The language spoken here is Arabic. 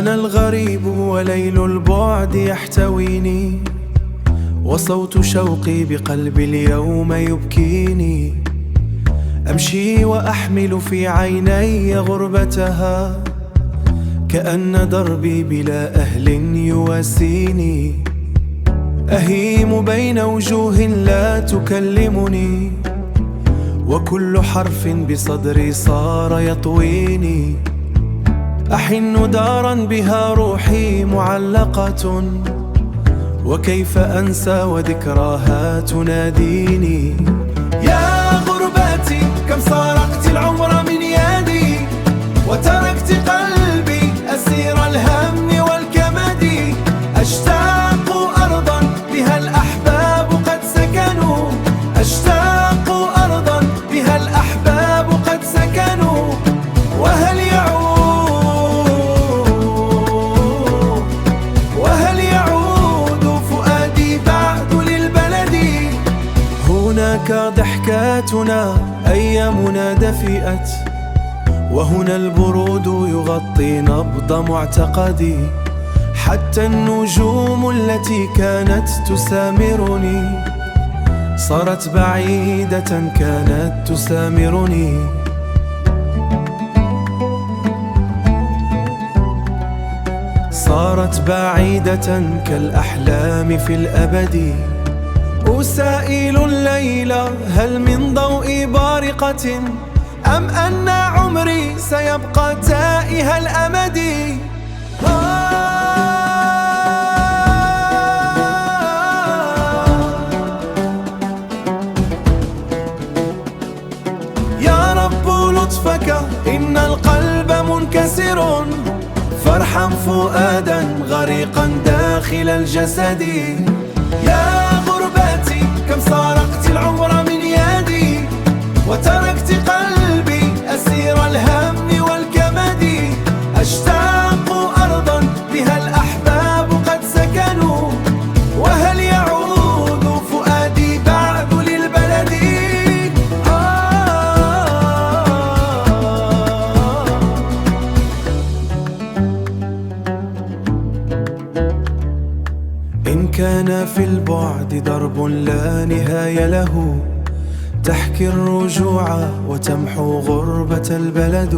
أنا الغريب وليل البعد يحتويني، وصوت شوقي بقلبي اليوم يبكيني. أمشي وأحمل في عيني غربتها، كأن دربي بلا أهل يواسيني. أهيم بين وجوه لا تكلمني، وكل حرف بصدري صار يطويني. أحن دارا بها روحي معلقة، وكيف أنسى وذكراها تناديني. يا غربتي كم سرقت العمر من يدي، وتركت قلبي أسير الهم والكمد. أشتاق أرضا بها الأحباب قد سكنوا، أشتاق أرضا بها الأحباب قد سكنوا. وهل يعود فؤادي بعد للبلد؟ هناك ضحكاتنا أيامنا دفئت، وهنا البرود يغطي نبض معتقدي. حتى النجوم التي كانت تسامرني صارت بعيدة كانت تسامرني. صارت بعيدة كالأحلام في الأبد. أسائل الليل هل من ضوء بارقة، أم أن عمري سيبقى تائه الأمد؟ يا رب لطفك إن القلب منكسر، فارحم فؤادا غريقا داخل الجسد. يا غربتي كم سرقت العمر من يدي، وتركت قلبي أسير الهم والكمد. أشتاق أرضا بها الأحباب قد سكنوا، وهل يعود فؤادي بعد للبلد؟ إن كان في البعد درب لا نهاية له، تحكي الرجوع وتمحو غربة البلد.